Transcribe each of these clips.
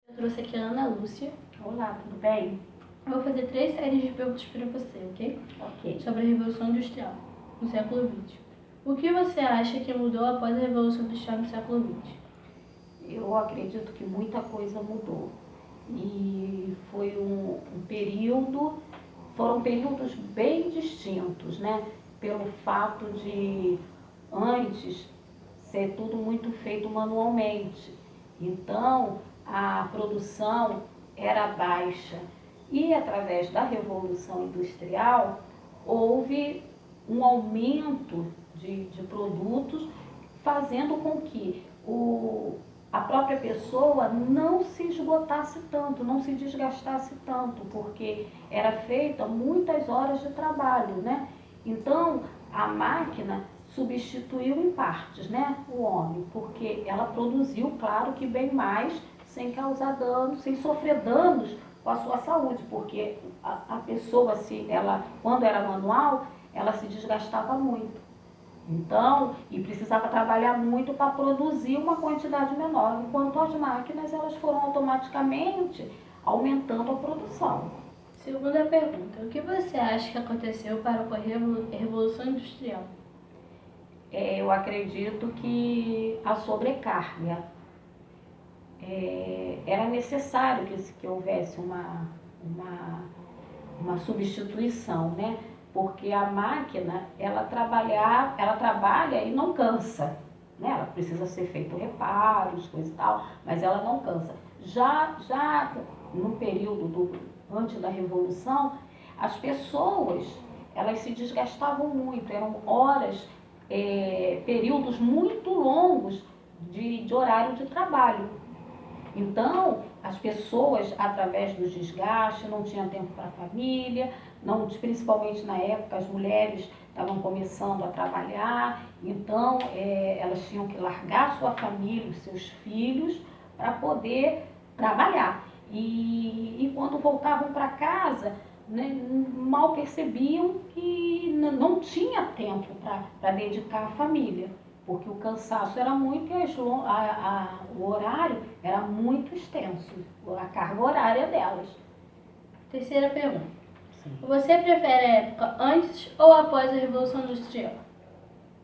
Eu trouxe aqui a Ana Lúcia. Olá, tudo bem? Eu vou fazer 3 séries de perguntas para você, ok? Ok. Sobre a Revolução Industrial, no século XX. O que você acha que mudou após a Revolução Industrial no século XX? Eu acredito que muita coisa mudou. E foi foram períodos bem distintos, né? Pelo fato de antes ser tudo muito feito manualmente. Então, a produção era baixa. E através da Revolução Industrial, houve um aumento de produtos, fazendo com que a própria pessoa não se esgotasse tanto, não se desgastasse tanto, porque era feita muitas horas de trabalho, né? Então, a máquina substituiu em partes, né, o homem, porque ela produziu, claro que bem mais, sem causar danos, sem sofrer danos com a sua saúde, porque a pessoa, quando era manual, ela se desgastava muito. Então, e precisava trabalhar muito para produzir uma quantidade menor, enquanto as máquinas elas foram automaticamente aumentando a produção. Segunda pergunta. O que você acha que aconteceu para ocorrer a Revolução Industrial? Eu acredito que a sobrecarga. Era necessário que houvesse uma substituição, né? Porque a máquina, ela trabalha e não cansa, né? Ela precisa ser feito reparos, coisa e tal, mas ela não cansa. Já no período antes da Revolução, as pessoas, elas se desgastavam muito, eram horas, períodos muito longos de horário de trabalho. Então, as pessoas, através do desgaste, não tinham tempo para a família, principalmente na época, as mulheres estavam começando a trabalhar, então elas tinham que largar sua família, os seus filhos, para poder trabalhar. E quando voltavam para casa, né, mal percebiam que não tinha tempo para dedicar à família, porque o cansaço era muito e o horário era muito extenso, a carga horária delas. Terceira pergunta. Sim. Você prefere a época antes ou após a Revolução Industrial?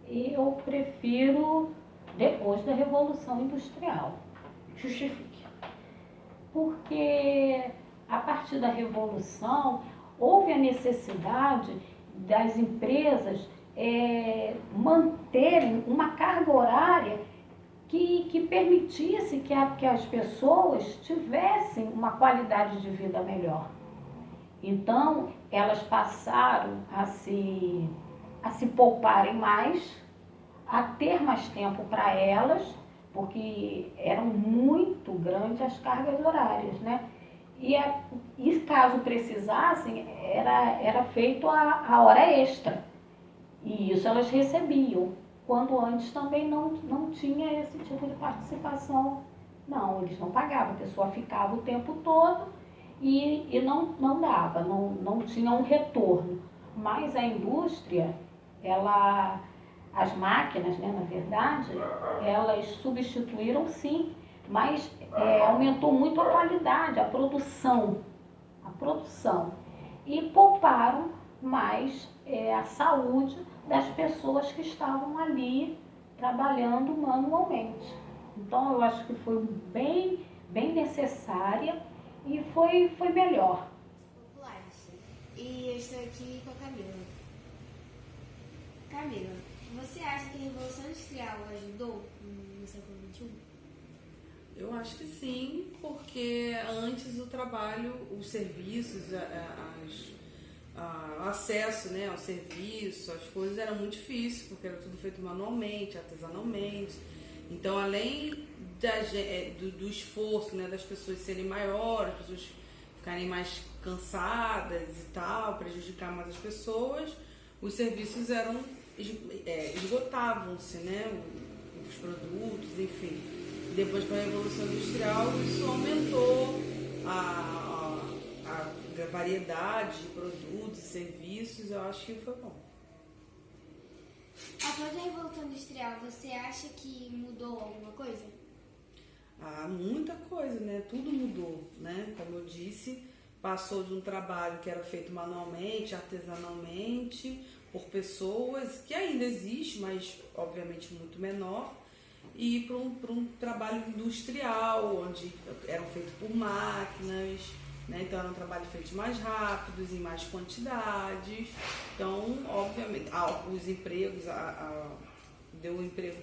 Eu prefiro depois da Revolução Industrial. Justifique. Porque a partir da Revolução houve a necessidade das empresas manterem uma carga horária que permitisse que as pessoas tivessem uma qualidade de vida melhor. Então, elas passaram a se pouparem mais, a ter mais tempo para elas, porque eram muito grandes as cargas horárias, né? E caso precisassem, era feito a hora extra. E isso elas recebiam, quando antes também não tinha esse tipo de participação. Não, eles não pagavam, a pessoa ficava o tempo todo e não dava, não tinha um retorno. Mas a indústria, as máquinas, né, na verdade, elas substituíram sim, mas aumentou muito a qualidade, a produção, e pouparam mais a saúde das pessoas que estavam ali trabalhando manualmente. Então, eu acho que foi bem necessária e foi melhor. Populares. E eu estou aqui com a Camila. Camila, você acha que a Revolução Industrial ajudou no século XXI? Eu acho que sim, porque antes o trabalho, os serviços, o acesso, né, ao serviço, as coisas era muito difícil, porque era tudo feito manualmente, artesanalmente. Então, além do esforço, né, das pessoas serem maiores, as pessoas ficarem mais cansadas e tal, prejudicar mais as pessoas, os serviços esgotavam-se, né, os produtos, enfim. Depois, com a Revolução Industrial, isso aumentou a variedade de produtos e serviços. Eu acho que foi bom. Após a Revolução Industrial, você acha que mudou alguma coisa? há muita coisa, né? Tudo mudou, né? Como eu disse, passou de um trabalho que era feito manualmente, artesanalmente, por pessoas, que ainda existe, mas obviamente muito menor, e para um trabalho industrial, onde eram feitos por máquinas, né? Então eram trabalhos feitos mais rápidos, em mais quantidades. Então, obviamente, os empregos, deu emprego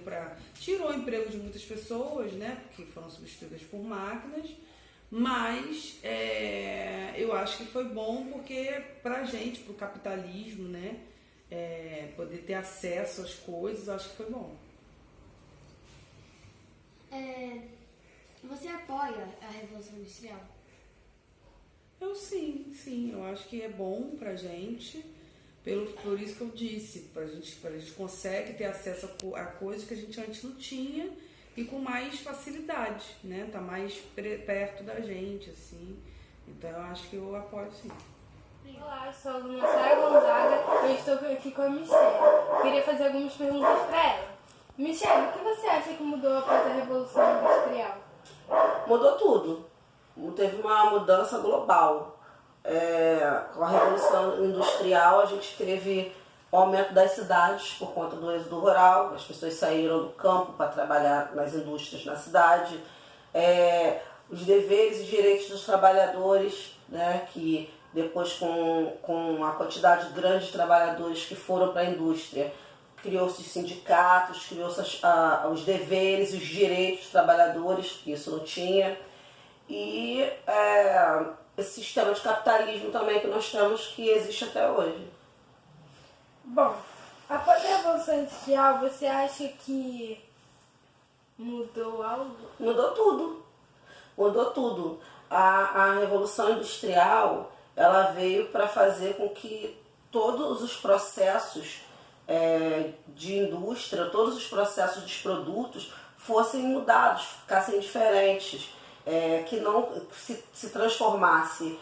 tirou o emprego de muitas pessoas, né? Porque foram substituídas por máquinas. Mas eu acho que foi bom porque pra gente, pro capitalismo, né? Poder ter acesso às coisas, acho que foi bom. Você apoia a Revolução Industrial? Eu sim, eu acho que é bom pra gente, por isso que eu disse, pra gente consegue ter acesso a coisas que a gente antes não tinha e com mais facilidade, né? Tá mais perto da gente, assim. Então eu acho que eu apoio sim. Olá, eu sou a aluna Sara Gonzaga e eu estou aqui com a Michelle. Queria fazer algumas perguntas para ela. Michelle, o que você acha que mudou após a Revolução Industrial? Mudou tudo. Teve uma mudança global. Com a Revolução Industrial, a gente teve o aumento das cidades por conta do êxodo rural. As pessoas saíram do campo para trabalhar nas indústrias na cidade. Os deveres e direitos dos trabalhadores, né, que depois com a quantidade grande de trabalhadores que foram para a indústria, criou-se os sindicatos, criou-se os deveres e os direitos dos trabalhadores, que isso não tinha. E esse sistema de capitalismo também que nós temos, que existe até hoje. Bom, após a Revolução Industrial, você acha que mudou algo? Mudou tudo. Mudou tudo. A Revolução Industrial, ela veio para fazer com que todos os processos de indústria, todos os processos dos produtos fossem mudados, ficassem diferentes, que não se transformasse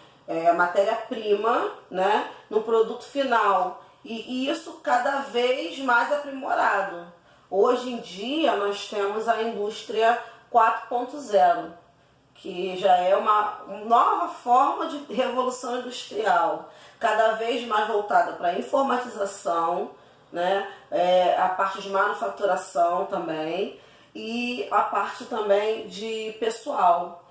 a matéria-prima, né, no produto final. E isso cada vez mais aprimorado. Hoje em dia nós temos a indústria 4.0, que já é uma nova forma de revolução industrial, cada vez mais voltada para a informatização, né? A parte de manufaturação também e a parte também de pessoal.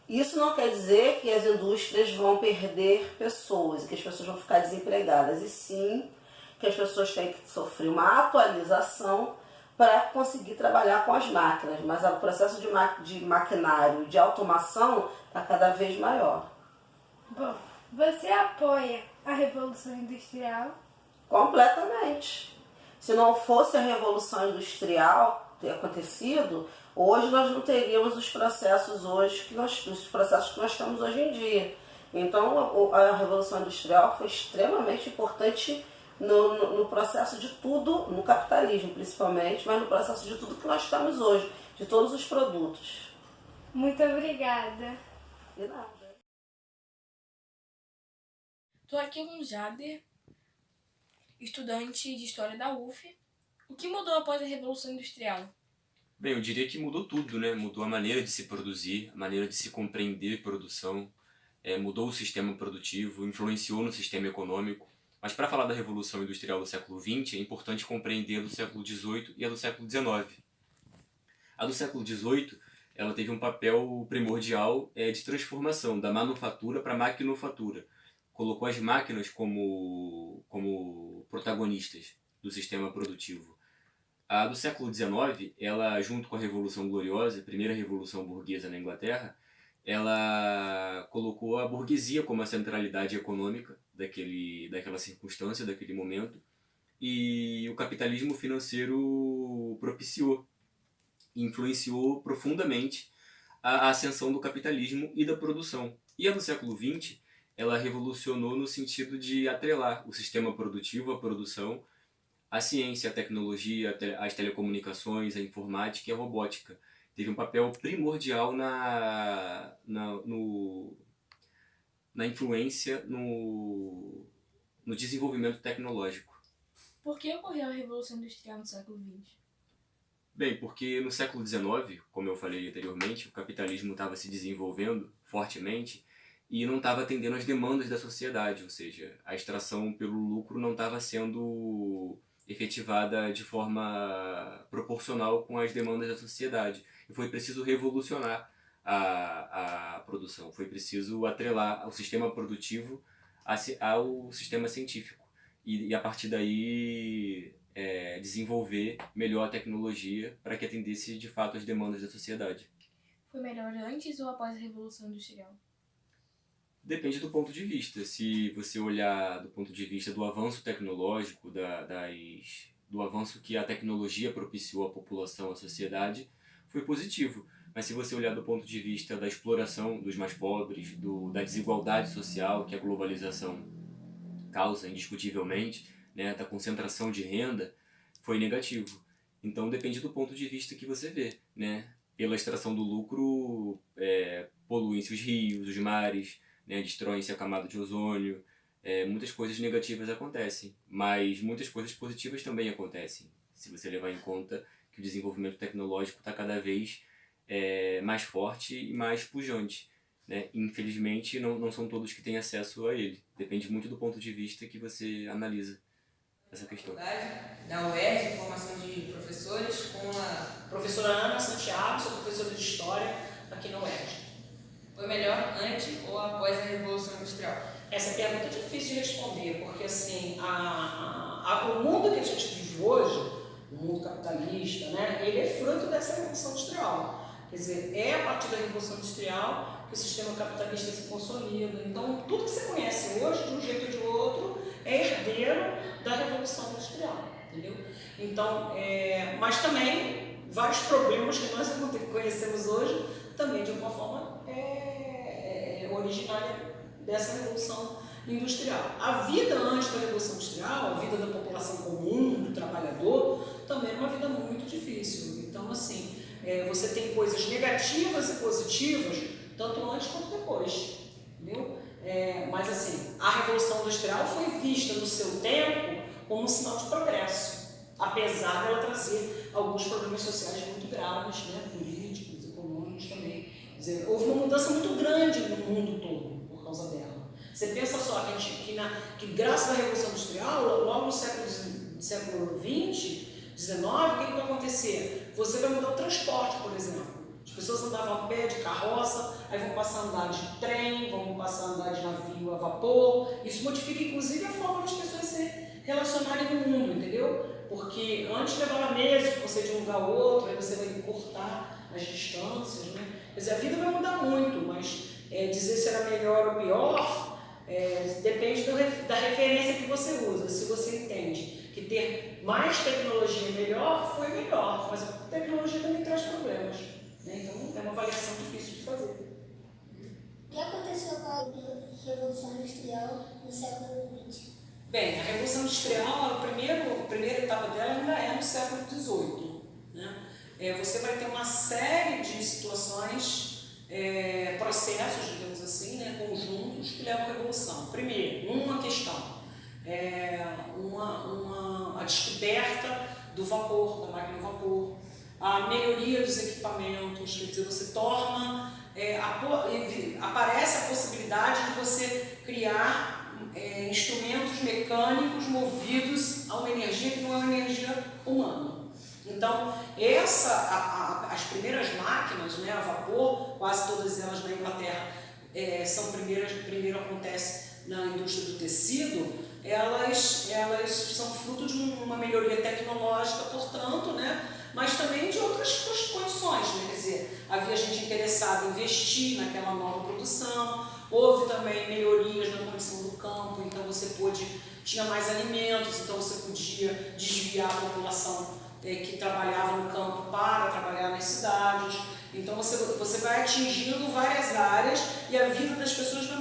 Isso não quer dizer que as indústrias vão perder pessoas e que as pessoas vão ficar desempregadas, e sim que as pessoas têm que sofrer uma atualização para conseguir trabalhar com as máquinas, mas o processo de maquinário, de automação, está cada vez maior. Bom, você apoia a Revolução Industrial? Completamente. Se não fosse a Revolução Industrial ter acontecido, hoje nós não teríamos os processos que nós temos hoje em dia. Então a Revolução Industrial foi extremamente importante no processo de tudo, no capitalismo principalmente, mas no processo de tudo que nós temos hoje, de todos os produtos. Muito obrigada. De nada. Estou aqui com o Jader, estudante de História da UF. O que mudou após a Revolução Industrial? Bem, eu diria que mudou tudo, né? Mudou a maneira de se produzir, a maneira de se compreender produção, mudou o sistema produtivo, influenciou no sistema econômico. Mas para falar da Revolução Industrial do século XX, é importante compreender a do século XVIII e a do século XIX. A do século XVIII, ela teve um papel primordial de transformação da manufatura para a maquinofatura. Colocou as máquinas como protagonistas do sistema produtivo. A do século XIX, ela, junto com a Revolução Gloriosa, a primeira revolução burguesa na Inglaterra, ela colocou a burguesia como a centralidade econômica daquela circunstância, daquele momento, e o capitalismo financeiro propiciou, influenciou profundamente a ascensão do capitalismo e da produção. E a do século XX, ela revolucionou no sentido de atrelar o sistema produtivo, a produção, a ciência, a tecnologia, as telecomunicações, a informática e a robótica. Teve um papel primordial na influência no desenvolvimento tecnológico. Por que ocorreu a Revolução Industrial no século XX? Bem, porque no século XIX, como eu falei anteriormente, o capitalismo estava se desenvolvendo fortemente e não estava atendendo às demandas da sociedade, ou seja, a extração pelo lucro não estava sendo efetivada de forma proporcional com as demandas da sociedade. E foi preciso revolucionar a produção, foi preciso atrelar o sistema produtivo ao sistema científico. E a partir daí desenvolver melhor a tecnologia para que atendesse de fato as demandas da sociedade. Foi melhor antes ou após a Revolução Industrial? Depende do ponto de vista. Se você olhar do ponto de vista do avanço tecnológico, do avanço que a tecnologia propiciou à população, à sociedade, foi positivo. Mas se você olhar do ponto de vista da exploração dos mais pobres, da desigualdade social que a globalização causa indiscutivelmente, né, da concentração de renda, foi negativo. Então depende do ponto de vista que você vê, né? Pela extração do lucro, poluem-se os rios, os mares, né, destroem-se a camada de ozônio, muitas coisas negativas acontecem, mas muitas coisas positivas também acontecem, se você levar em conta que o desenvolvimento tecnológico está cada vez mais forte e mais pujante. Né? Infelizmente, não são todos que têm acesso a ele. Depende muito do ponto de vista que você analisa essa questão. Da UERJ, formação de professores, com a professora Ana Santiago, sou professora de História aqui na UERJ. Foi melhor antes ou após a Revolução Industrial? Essa pergunta é difícil de responder, porque assim, o mundo que a gente vive hoje, o mundo capitalista, né, ele é fruto dessa Revolução Industrial. Quer dizer, é a partir da Revolução Industrial que o sistema capitalista se consolida. Então, tudo que você conhece hoje, de um jeito ou de outro, é herdeiro da Revolução Industrial, entendeu? Então, mas também, vários problemas que nós conhecemos hoje, também de alguma forma, originária dessa Revolução Industrial. A vida antes da Revolução Industrial, a vida da população comum, do trabalhador, também era uma vida muito difícil. Então, assim, você tem coisas negativas e positivas, tanto antes quanto depois, entendeu? Mas, assim, a Revolução Industrial foi vista no seu tempo como um sinal de progresso, apesar de ela trazer alguns problemas sociais muito graves, né, políticos, econômicos também. Quer dizer, houve uma mudança muito grande no mundo todo por causa dela. Você pensa só que graças à Revolução Industrial, logo no século XX, XIX, o que vai acontecer? Você vai mudar o transporte, por exemplo. As pessoas andavam a pé, de carroça, aí vão passar a andar de trem, vão passar a andar de navio a vapor. Isso modifica, inclusive, a forma das pessoas se relacionarem no mundo, entendeu? Porque antes levava meses para você de um lugar ao outro, aí você vai encurtar as distâncias, né? Quer dizer, a vida vai mudar muito, mas dizer se era melhor ou pior depende da referência que você usa. Se você entende que ter mais tecnologia melhor, foi melhor, mas a tecnologia também traz problemas, né? Então é uma avaliação difícil de fazer. O que aconteceu com a Revolução Industrial no século XX? Bem, a Revolução Industrial, a primeira etapa dela ainda é no século XVIII. Né? Você vai ter uma série de situações, processos, digamos assim, né, conjuntos que levam à Revolução. Primeiro, uma questão, a descoberta do vapor, da máquina do vapor, a melhoria dos equipamentos, quer dizer, você torna, aparece a possibilidade de você criar instrumentos mecânicos movidos a uma energia que não é uma energia humana. Então, as primeiras máquinas, né, a vapor, quase todas elas na Inglaterra, primeiro acontece na indústria do tecido, elas são fruto de uma melhoria tecnológica, portanto, né, mas também de outras condições, né? Quer dizer, havia gente interessada em investir naquela nova produção, houve também melhorias na condição do campo, então você tinha mais alimentos, então você podia desviar a população que trabalhava no campo para trabalhar nas cidades. Então você vai atingindo várias áreas e a vida das pessoas vai